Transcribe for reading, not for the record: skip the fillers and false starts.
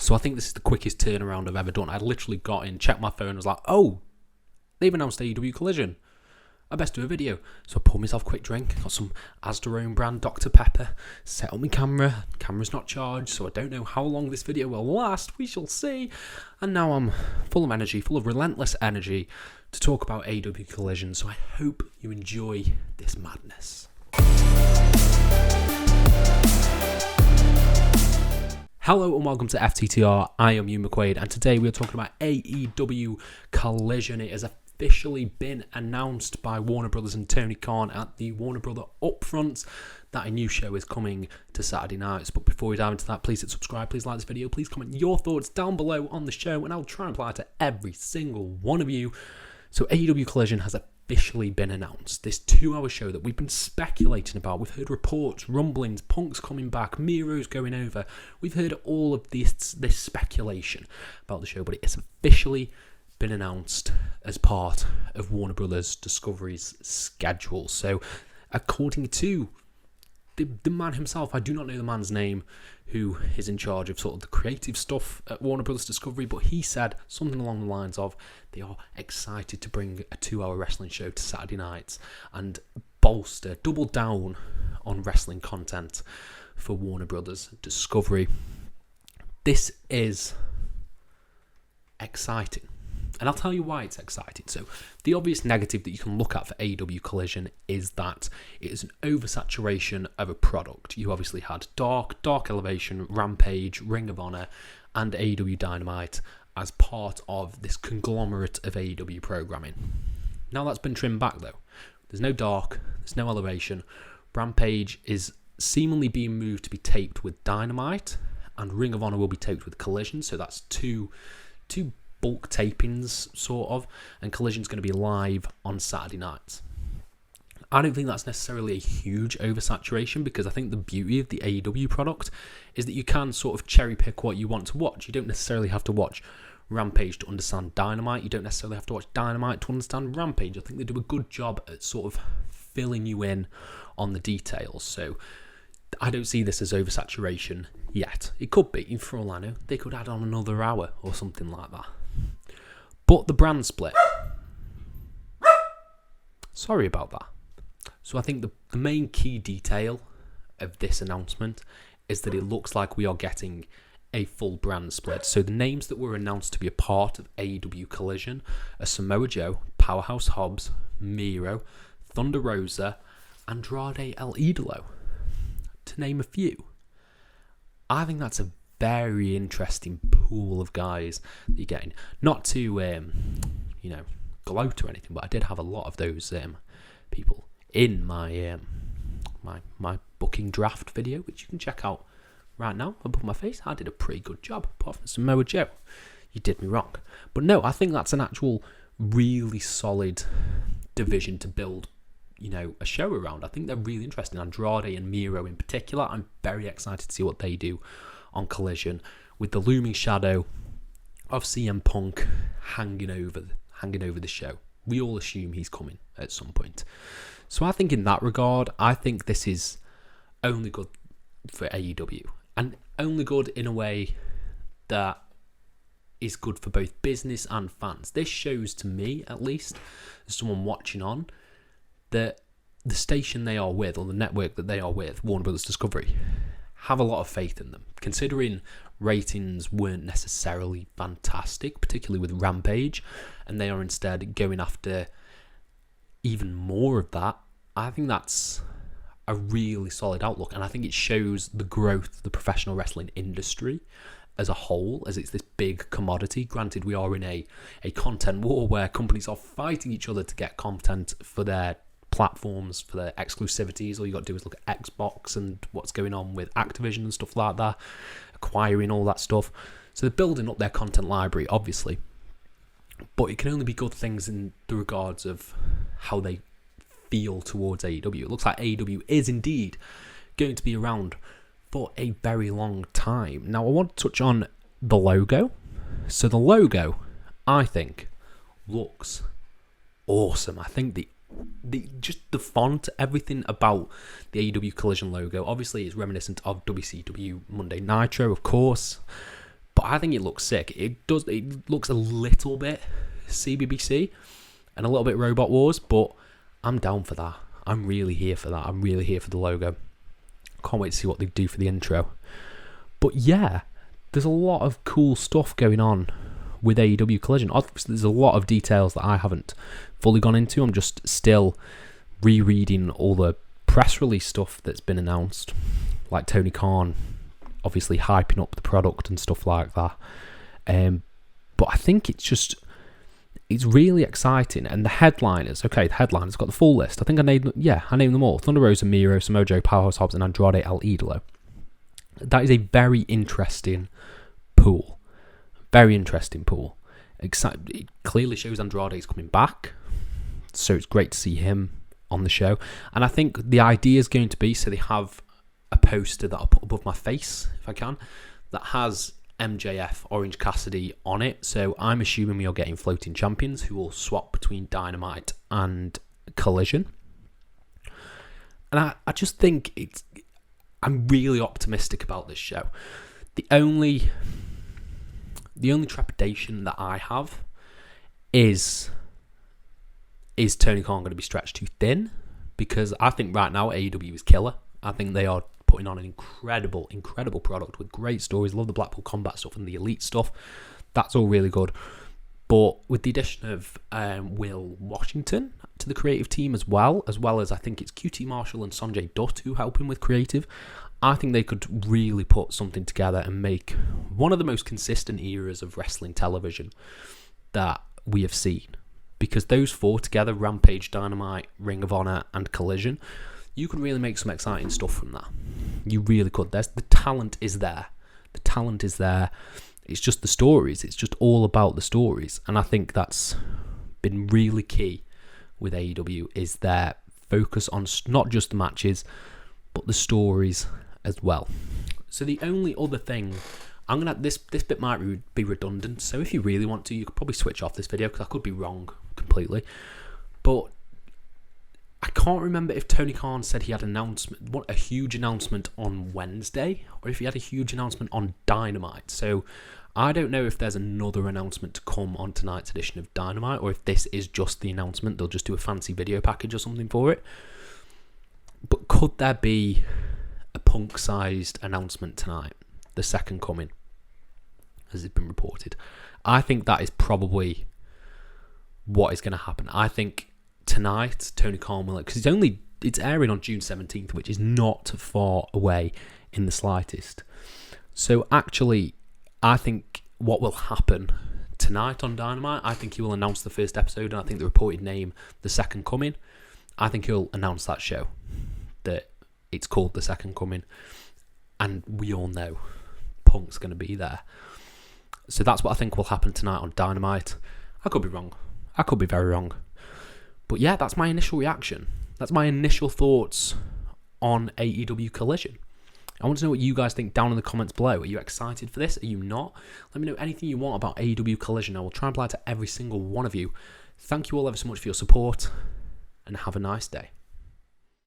So I think this is the quickest turnaround I've ever done. I literally got in, checked my phone, and was like, oh, they've announced AEW Collision. I best do a video. So I poured myself a quick drink, got some Asda own brand Dr. Pepper, set up my camera. Camera's not charged, so I don't know how long this video will last. We shall see. And now I'm full of energy, full of relentless energy to talk about AEW Collision. So I hope you enjoy this madness. Hello and welcome to FTTR. I am Hugh McQuaid, and today we are talking about AEW Collision. It has officially been announced by Warner Brothers and Tony Khan at the Warner Brother Upfront that a new show is coming to Saturday nights. But before we dive into that, please hit subscribe, please like this video, please comment your thoughts down below on the show, and I'll try and reply to every single one of you. So AEW Collision has officially been announced. This 2-hour show that we've been speculating about. We've heard reports, rumblings, Punk's coming back, Miro's going over. We've heard all of this speculation about the show, but it's officially been announced as part of Warner Brothers Discovery's schedule. So according to the man himself, I do not know the man's name, who is in charge of sort of the creative stuff at Warner Brothers Discovery, but he said something along the lines of they are excited to bring a 2-hour wrestling show to Saturday nights and double down on wrestling content for Warner Brothers Discovery. This is exciting. And I'll tell you why it's exciting. So the obvious negative that you can look at for AEW Collision is that it is an oversaturation of a product. You obviously had Dark Elevation, Rampage, Ring of Honor, and AEW Dynamite as part of this conglomerate of AEW programming. Now that's been trimmed back though. There's no Dark, there's no Elevation. Rampage is seemingly being moved to be taped with Dynamite, and Ring of Honor will be taped with Collision. So that's two bulk tapings, sort of, and Collision's going to be live on Saturday nights. I don't think that's necessarily a huge oversaturation, because I think the beauty of the AEW product is that you can sort of cherry pick what you want to watch. You don't necessarily have to watch Rampage to understand Dynamite. You don't necessarily have to watch Dynamite to understand Rampage. I think they do a good job at sort of filling you in on the details. So I don't see this as oversaturation yet. It could be, for all I know. They could add on another hour or something like that. But the brand split. Sorry about that. So I think the main key detail of this announcement is that it looks like we are getting a full brand split. So the names that were announced to be a part of AEW Collision are Samoa Joe, Powerhouse Hobbs, Miro, Thunder Rosa, Andrade El Idolo, to name a few. I think that's a very interesting pool of guys that you're getting. Not to, gloat or anything, but I did have a lot of those people in my my booking draft video, which you can check out right now above my face. I did a pretty good job, apart from Samoa Joe. You did me wrong. But no, I think that's an actual really solid division to build, a show around. I think they're really interesting. Andrade and Miro in particular, I'm very excited to see what they do on Collision, with the looming shadow of CM Punk hanging over the show. We all assume he's coming at some point. So I think in that regard, I think this is only good for AEW, and only good in a way that is good for both business and fans. This shows to me, at least, as someone watching on, that the station they are with, or the network that they are with, Warner Brothers Discovery, have a lot of faith in them, considering ratings weren't necessarily fantastic, particularly with Rampage, and they are instead going after even more of that. I think that's a really solid outlook, and I think it shows the growth of the professional wrestling industry as a whole, as it's this big commodity. Granted, we are in a content war where companies are fighting each other to get content for their platforms, for their exclusivities. All you got to do is look at Xbox and what's going on with Activision and stuff like that, acquiring all that stuff. So they're building up their content library, obviously, but it can only be good things in the regards of how they feel towards AEW. It looks like AEW is indeed going to be around for a very long time. Now, I want to touch on the logo. So the logo, I think, looks awesome. I think the font, everything about the AEW Collision logo, obviously is reminiscent of WCW Monday Nitro, of course, but I think it looks sick. It looks a little bit CBBC and a little bit Robot Wars, but I'm down for that. I'm really here for that. I'm really here for the logo. Can't wait to see what they do for the intro. But yeah, there's a lot of cool stuff going on with AEW Collision. Obviously, there's a lot of details that I haven't fully gone into. I'm just still rereading all the press release stuff that's been announced, like Tony Khan obviously hyping up the product and stuff like that. But I think it's really exciting. And the headliners got the full list. I think I named them all. Thunder Rosa, Miro, Samoa Joe, Powerhouse Hobbs, and Andrade El Idolo. That is a very interesting pool. Very interesting pool. It clearly shows Andrade is coming back, so it's great to see him on the show. And I think the idea is going to be, so they have a poster that I'll put above my face, if I can, that has MJF, Orange Cassidy on it. So I'm assuming we are getting floating champions who will swap between Dynamite and Collision. And I just think I'm really optimistic about this show. The only trepidation that I have is Tony Khan going to be stretched too thin? Because I think right now AEW is killer. I think they are putting on an incredible product with great stories. Love the Blackpool Combat stuff and the Elite stuff. That's all really good. But with the addition of Will Washington to the creative team as well as I think it's QT Marshall and Sanjay Dutt who help him with creative, I think they could really put something together and make one of the most consistent eras of wrestling television that we have seen. Because those four together, Rampage, Dynamite, Ring of Honor, and Collision, you could really make some exciting stuff from that. You really could. The talent is there. The talent is there. It's just the stories. It's just all about the stories. And I think that's been really key with AEW, is their focus on not just the matches, but the stories as well. So the only other thing, this bit might be redundant, so if you really want to, you could probably switch off this video because I could be wrong completely. But I can't remember if Tony Khan said he had a huge announcement on Wednesday, or if he had a huge announcement on Dynamite. So I don't know if there's another announcement to come on tonight's edition of Dynamite, or if this is just the announcement. They'll just do a fancy video package or something for it. But could there be a Punk-sized announcement tonight? The second coming, as it's been reported. I think that is probably what is going to happen. I think tonight Tony Khan will, because it's airing on June 17th, which is not far away in the slightest. So actually, I think what will happen tonight on Dynamite, I think he will announce the first episode, and I think the reported name, The Second Coming, I think he'll announce that show, that it's called The Second Coming, and we all know Punk's going to be there. So that's what I think will happen tonight on Dynamite. I could be wrong. I could be very wrong. But yeah, that's my initial reaction. That's my initial thoughts on AEW Collision. I want to know what you guys think down in the comments below. Are you excited for this? Are you not? Let me know anything you want about AEW Collision. I will try and reply to every single one of you. Thank you all ever so much for your support, and have a nice day.